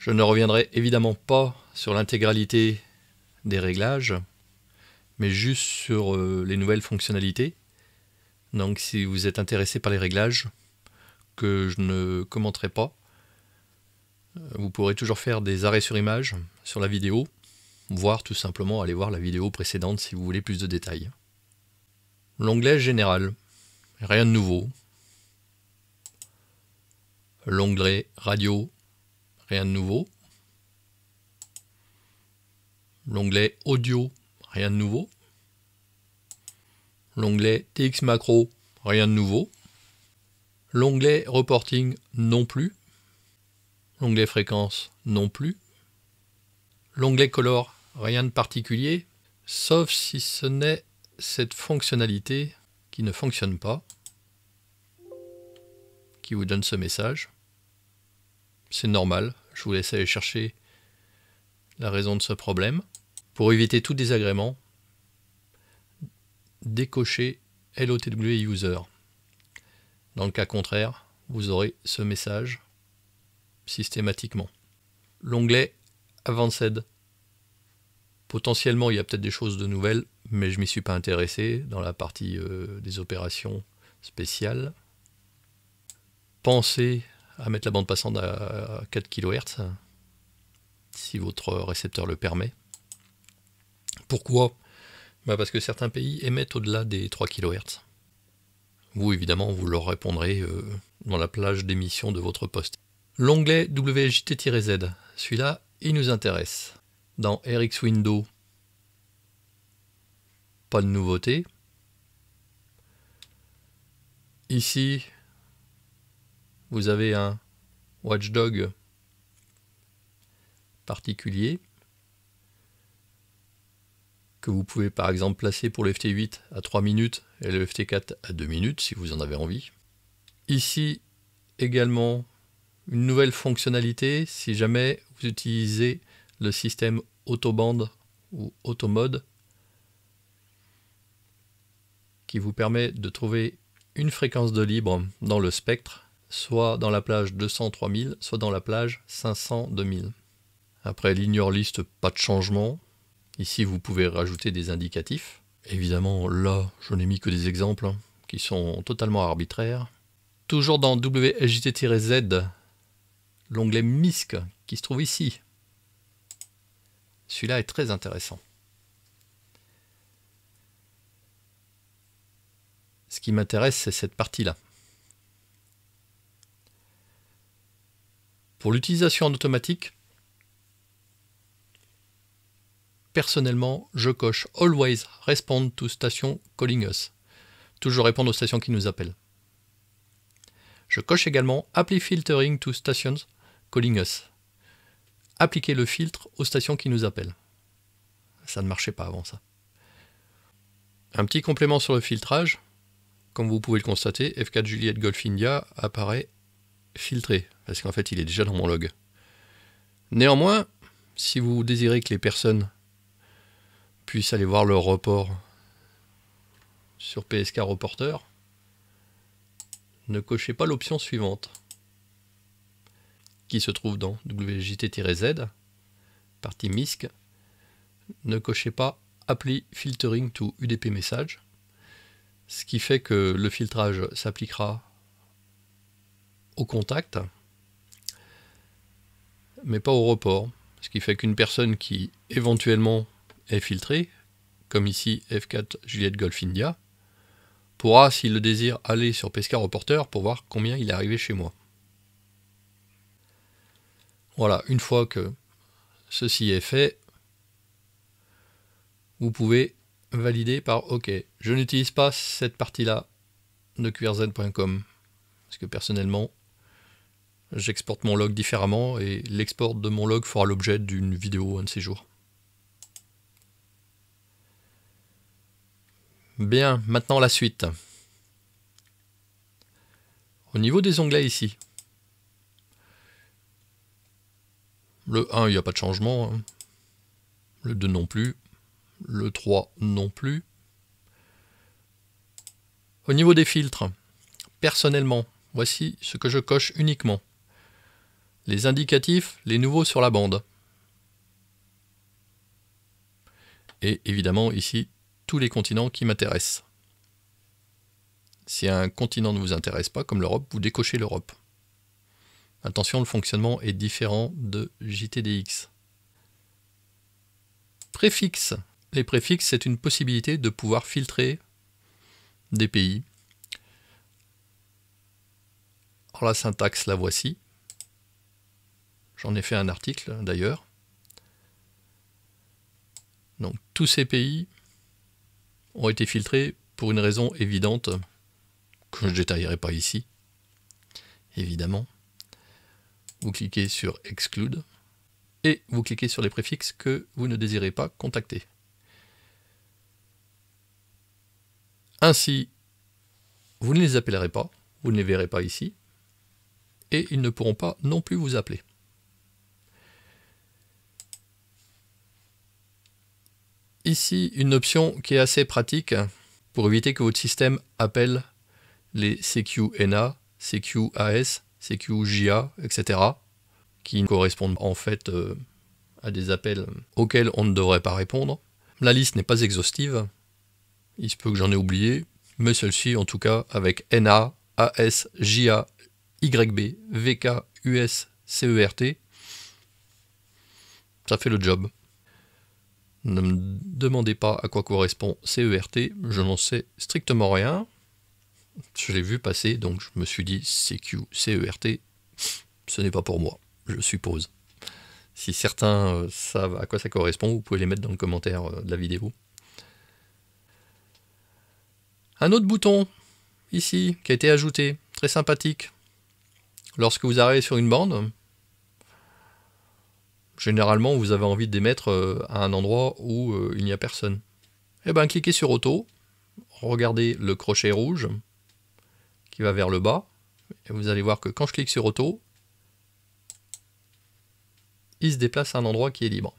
Je ne reviendrai évidemment pas sur l'intégralité des réglages, mais juste sur les nouvelles fonctionnalités. Donc si vous êtes intéressé par les réglages, que je ne commenterai pas, vous pourrez toujours faire des arrêts sur image sur la vidéo, voire tout simplement aller voir la vidéo précédente si vous voulez plus de détails. L'onglet général, rien de nouveau. L'onglet radio, rien de nouveau. L'onglet audio, rien de nouveau. L'onglet TX macro, rien de nouveau. L'onglet reporting, non plus. L'onglet fréquence, non plus. L'onglet color, rien de particulier, sauf si ce n'est cette fonctionnalité qui ne fonctionne pas, qui vous donne ce message. C'est normal, je vous laisse aller chercher la raison de ce problème. Pour éviter tout désagrément, décochez LOTW User. Dans le cas contraire, vous aurez ce message systématiquement. L'onglet Advanced. Potentiellement, il y a peut-être des choses de nouvelles, mais je ne m'y suis pas intéressé dans la partie des opérations spéciales. Pensez à mettre la bande passante à 4 kHz, si votre récepteur le permet. Pourquoi ? Parce que certains pays émettent au-delà des 3 kHz. Vous, évidemment, vous leur répondrez dans la plage d'émission de votre poste. L'onglet WJT-Z, celui-là, il nous intéresse. Dans RX Window, pas de nouveauté. Ici, vous avez un watchdog particulier que vous pouvez par exemple placer pour le FT8 à 3 minutes et le FT4 à 2 minutes si vous en avez envie. Ici également une nouvelle fonctionnalité si jamais vous utilisez le système autoband ou automode qui vous permet de trouver une fréquence de libre dans le spectre, soit dans la plage 200-3000, soit dans la plage 500-2000. Après l'ignore list, pas de changement. Ici, vous pouvez rajouter des indicatifs. Évidemment, là, je n'ai mis que des exemples qui sont totalement arbitraires. Toujours dans WSJT-Z, l'onglet MISC qui se trouve ici. Celui-là est très intéressant. Ce qui m'intéresse, c'est cette partie-là. Pour l'utilisation en automatique, personnellement, je coche Always Respond to Station Calling Us. Toujours répondre aux stations qui nous appellent. Je coche également Apply Filtering to Stations Calling Us. Appliquer le filtre aux stations qui nous appellent. Ça ne marchait pas avant ça. Un petit complément sur le filtrage. Comme vous pouvez le constater, F4 Juliette Golf India apparaît filtré, parce qu'en fait il est déjà dans mon log. Néanmoins, si vous désirez que les personnes puissent aller voir leur report sur PSK Reporter, ne cochez pas l'option suivante, qui se trouve dans WJT-Z, partie MISC. Ne cochez pas Apply Filtering to UDP Message, ce qui fait que le filtrage s'appliquera au contact, mais pas au report. Ce qui fait qu'une personne qui éventuellement est filtrée, comme ici F4 Juliette Golf India, pourra, s'il le désire, aller sur PSK Reporter pour voir combien il est arrivé chez moi. Voilà, une fois que ceci est fait, vous pouvez valider par OK. Je n'utilise pas cette partie-là de QRZ.com parce que personnellement, j'exporte mon log différemment et l'export de mon log fera l'objet d'une vidéo un de ces jours. Bien, maintenant la suite. Au niveau des onglets ici, le 1, il n'y a pas de changement. Le 2 non plus. Le 3 non plus. Au niveau des filtres, personnellement, voici ce que je coche uniquement. les indicatifs, les nouveaux sur la bande. Et évidemment ici, tous les continents qui m'intéressent. Si un continent ne vous intéresse pas, comme l'Europe, vous décochez l'Europe. Attention, le fonctionnement est différent de JTDX. Préfixes. Les préfixes, c'est une possibilité de pouvoir filtrer des pays. Alors la syntaxe, la voici. J'en ai fait un article d'ailleurs. Donc tous ces pays ont été filtrés pour une raison évidente que je ne détaillerai pas ici. Évidemment. Vous cliquez sur Exclude et vous cliquez sur les préfixes que vous ne désirez pas contacter. Ainsi, vous ne les appellerez pas, vous ne les verrez pas ici, et ils ne pourront pas non plus vous appeler. Ici, une option qui est assez pratique pour éviter que votre système appelle les CQNA, CQAS, CQJA, etc., qui correspondent en fait à des appels auxquels on ne devrait pas répondre. La liste n'est pas exhaustive, il se peut que j'en ai oublié, mais celle-ci en tout cas avec NA, AS, JA, YB, VK, US, CERT, ça fait le job. Ne me demandez pas à quoi correspond CERT, je n'en sais strictement rien. Je l'ai vu passer, donc je me suis dit CQ, CERT, ce n'est pas pour moi, je suppose. Si certains savent à quoi ça correspond, vous pouvez les mettre dans le commentaire de la vidéo. Un autre bouton, ici, qui a été ajouté, très sympathique. Lorsque vous arrivez sur une bande, généralement vous avez envie de les mettre à un endroit où il n'y a personne. Eh bien, cliquez sur Auto, regardez le crochet rouge qui va vers le bas, et vous allez voir que quand je clique sur Auto, il se déplace à un endroit qui est libre.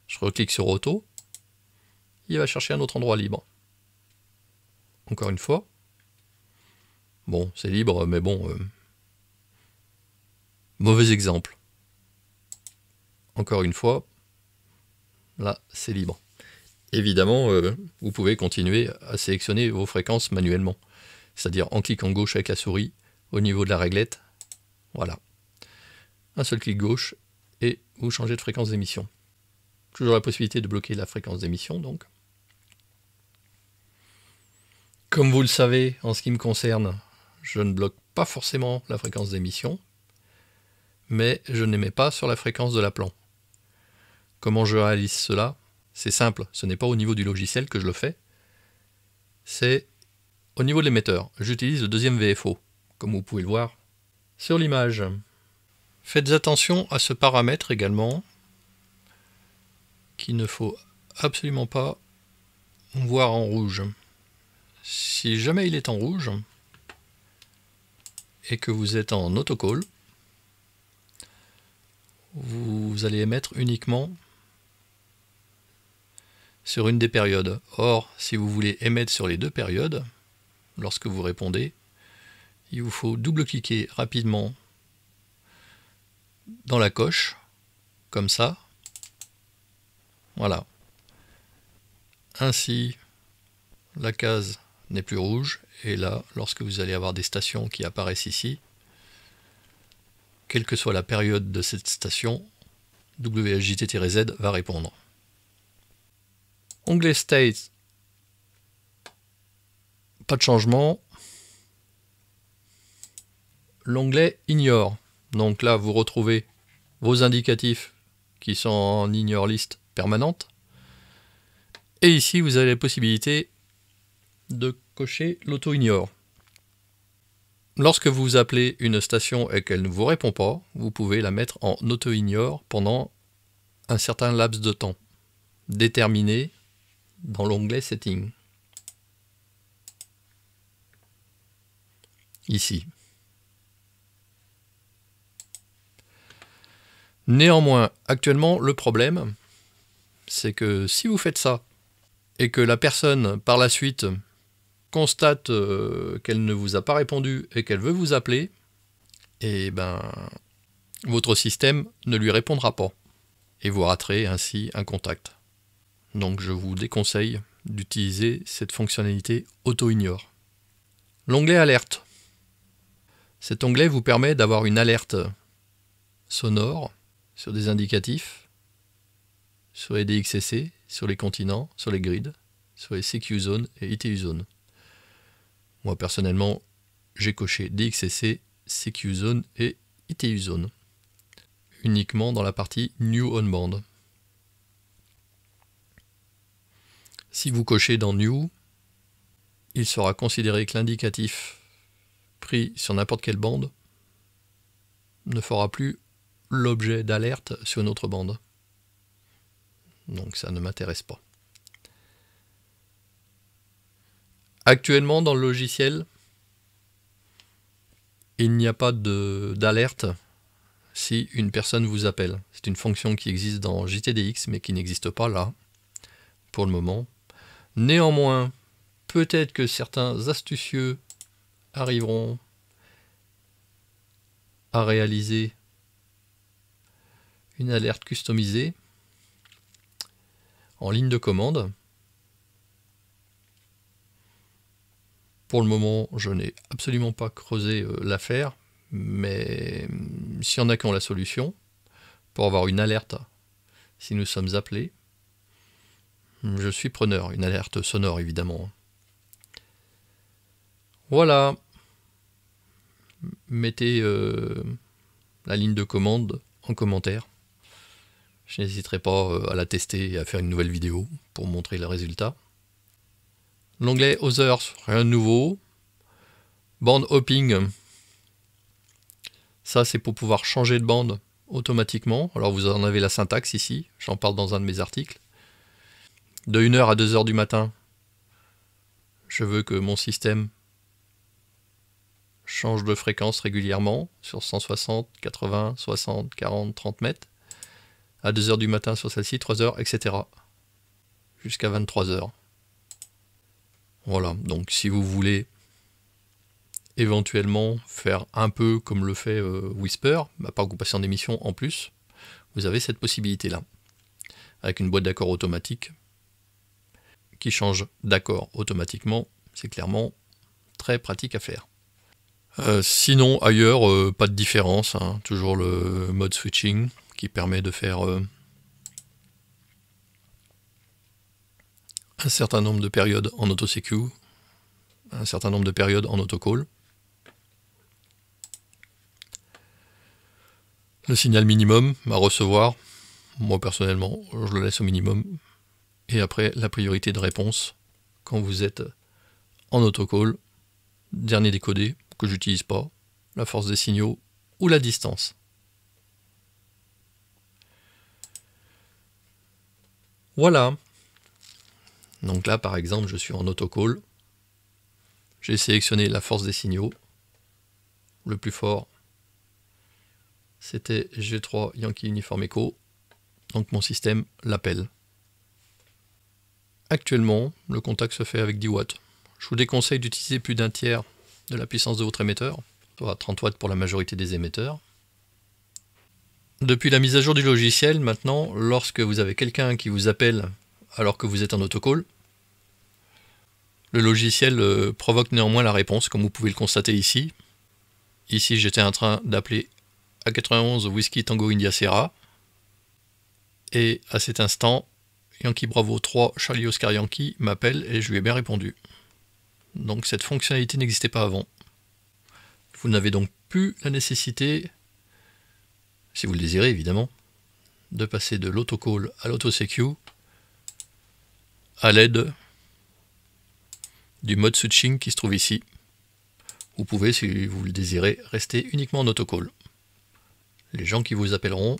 Je reclique sur Auto, il va chercher un autre endroit libre. Encore une fois. Bon, c'est libre, mais bon, mauvais exemple. Encore une fois, là, c'est libre. Évidemment, vous pouvez continuer à sélectionner vos fréquences manuellement. C'est-à-dire en cliquant gauche avec la souris, au niveau de la réglette, voilà. Un seul clic gauche, et vous changez de fréquence d'émission. Toujours la possibilité de bloquer la fréquence d'émission, donc. Comme vous le savez, en ce qui me concerne, je ne bloque pas forcément la fréquence d'émission, mais je ne les mets pas sur la fréquence de l'appelant. Comment je réalise cela? C'est simple, ce n'est pas au niveau du logiciel que je le fais, c'est au niveau de l'émetteur. J'utilise le deuxième VFO, comme vous pouvez le voir sur l'image. Faites attention à ce paramètre également, qu'il ne faut absolument pas voir en rouge. Si jamais il est en rouge, et que vous êtes en autocall, vous allez émettre uniquement sur une des périodes. Or, si vous voulez émettre sur les deux périodes, lorsque vous répondez, il vous faut double-cliquer rapidement dans la coche, comme ça. Voilà. Ainsi, la case n'est plus rouge, et là, lorsque vous allez avoir des stations qui apparaissent ici, quelle que soit la période de cette station, WSJT-Z va répondre. Onglet State, pas de changement. L'onglet Ignore, donc là vous retrouvez vos indicatifs qui sont en Ignore List permanente. Et ici vous avez la possibilité de cocher l'auto-ignore. Lorsque vous appelez une station et qu'elle ne vous répond pas, vous pouvez la mettre en auto-ignore pendant un certain laps de temps, déterminé dans l'onglet Settings. Ici. Néanmoins, actuellement, le problème, c'est que si vous faites ça, et que la personne, par la suite, constate qu'elle ne vous a pas répondu et qu'elle veut vous appeler, et votre système ne lui répondra pas. Et vous raterez ainsi un contact. Donc je vous déconseille d'utiliser cette fonctionnalité auto-ignore. L'onglet alerte. Cet onglet vous permet d'avoir une alerte sonore sur des indicatifs, sur les DXCC, sur les continents, sur les grids, sur les CQ zones et ITU zones. Moi personnellement, j'ai coché DXCC, CQ zone et ITU zone, uniquement dans la partie New on Band. Si vous cochez dans New, il sera considéré que l'indicatif pris sur n'importe quelle bande ne fera plus l'objet d'alerte sur une autre bande. Donc ça ne m'intéresse pas. Actuellement dans le logiciel, il n'y a pas d'alerte si une personne vous appelle. C'est une fonction qui existe dans JTDX mais qui n'existe pas là pour le moment. Néanmoins, peut-être que certains astucieux arriveront à réaliser une alerte customisée en ligne de commande. Pour le moment, je n'ai absolument pas creusé l'affaire, mais s'il y en a qui ont la solution pour avoir une alerte si nous sommes appelés, je suis preneur. Une alerte sonore évidemment. Voilà. Mettez la ligne de commande en commentaire. Je n'hésiterai pas à la tester et à faire une nouvelle vidéo pour montrer le résultat. L'onglet Others, rien de nouveau. Band hopping, ça c'est pour pouvoir changer de bande automatiquement. Alors vous en avez la syntaxe ici, j'en parle dans un de mes articles. De 1h à 2h du matin, je veux que mon système change de fréquence régulièrement sur 160, 80, 60, 40, 30 mètres. À 2h du matin sur celle-ci, 3h, etc. Jusqu'à 23h. Voilà, donc si vous voulez éventuellement faire un peu comme le fait Whisper, pas que vous passez en émission en plus, vous avez cette possibilité-là. Avec une boîte d'accords automatique qui change d'accord automatiquement, c'est clairement très pratique à faire. Sinon, ailleurs, pas de différence, hein. Toujours le mode switching qui permet de faire un certain nombre de périodes en auto-sécu, un certain nombre de périodes en autocall. Le signal minimum à recevoir, moi personnellement, je le laisse au minimum. Et après, la priorité de réponse, quand vous êtes en autocall, dernier décodé, que j'utilise pas, la force des signaux ou la distance. Voilà. Donc là, par exemple, je suis en autocall. J'ai sélectionné la force des signaux. Le plus fort, c'était G3 Yankee Uniform Echo. Donc mon système l'appelle. Actuellement, le contact se fait avec 10 watts. Je vous déconseille d'utiliser plus d'un tiers de la puissance de votre émetteur, soit 30 watts pour la majorité des émetteurs. Depuis la mise à jour du logiciel, maintenant, lorsque vous avez quelqu'un qui vous appelle alors que vous êtes en autocall, le logiciel provoque néanmoins la réponse, comme vous pouvez le constater ici. Ici, j'étais en train d'appeler A91 Whiskey Tango India Sierra. Et à cet instant, Yankee Bravo 3 Charlie Oscar Yankee m'appelle et je lui ai bien répondu. Donc cette fonctionnalité n'existait pas avant. Vous n'avez donc plus la nécessité, si vous le désirez évidemment, de passer de l'autocall à l'autosécu à l'aide du mode switching qui se trouve ici. Vous pouvez, si vous le désirez, rester uniquement en autocall. Les gens qui vous appelleront,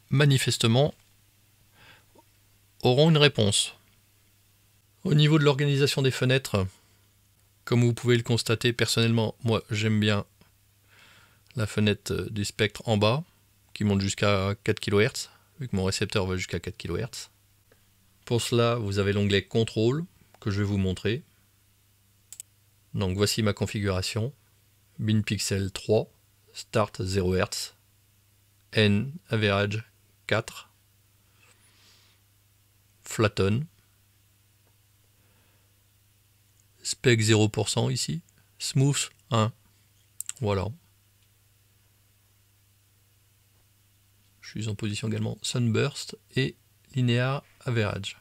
manifestement, auront une réponse. Au niveau de l'organisation des fenêtres, comme vous pouvez le constater, personnellement, moi j'aime bien la fenêtre du spectre en bas, qui monte jusqu'à 4 kHz, vu que mon récepteur va jusqu'à 4 kHz. Pour cela, vous avez l'onglet Contrôle, que je vais vous montrer. Donc voici ma configuration. Bin Pixel 3, start 0 Hz, N average 4, flatten, spec 0% ici, smooth 1, voilà. Je suis en position également sunburst et linear average.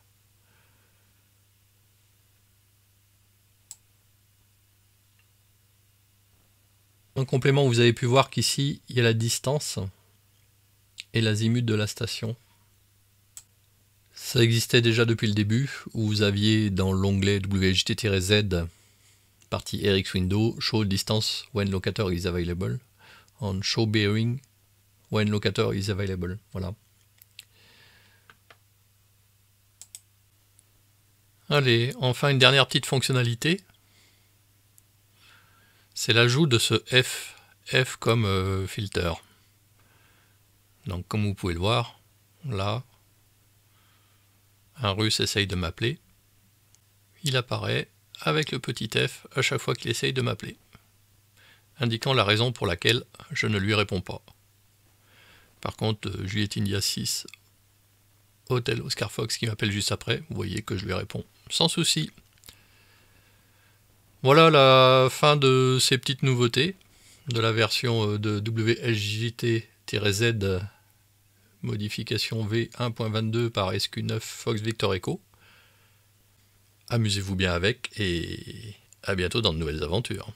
En complément, vous avez pu voir qu'ici, il y a la distance et l'azimut de la station. Ça existait déjà depuis le début, où vous aviez dans l'onglet WJT-Z, partie RX Window, Show Distance when Locator is available, on Show Bearing when Locator is available. Voilà. Allez, enfin une dernière petite fonctionnalité. C'est l'ajout de ce F comme filter. Donc comme vous pouvez le voir, là, un russe essaye de m'appeler. Il apparaît avec le petit F à chaque fois qu'il essaye de m'appeler, indiquant la raison pour laquelle je ne lui réponds pas. Par contre, Juliette India 6, Hotel Oscar Fox qui m'appelle juste après, vous voyez que je lui réponds sans souci. Voilà la fin de ces petites nouveautés de la version de WSJT-Z modification V1.22 par SQ9 Fox Victor Echo. Amusez-vous bien avec et à bientôt dans de nouvelles aventures.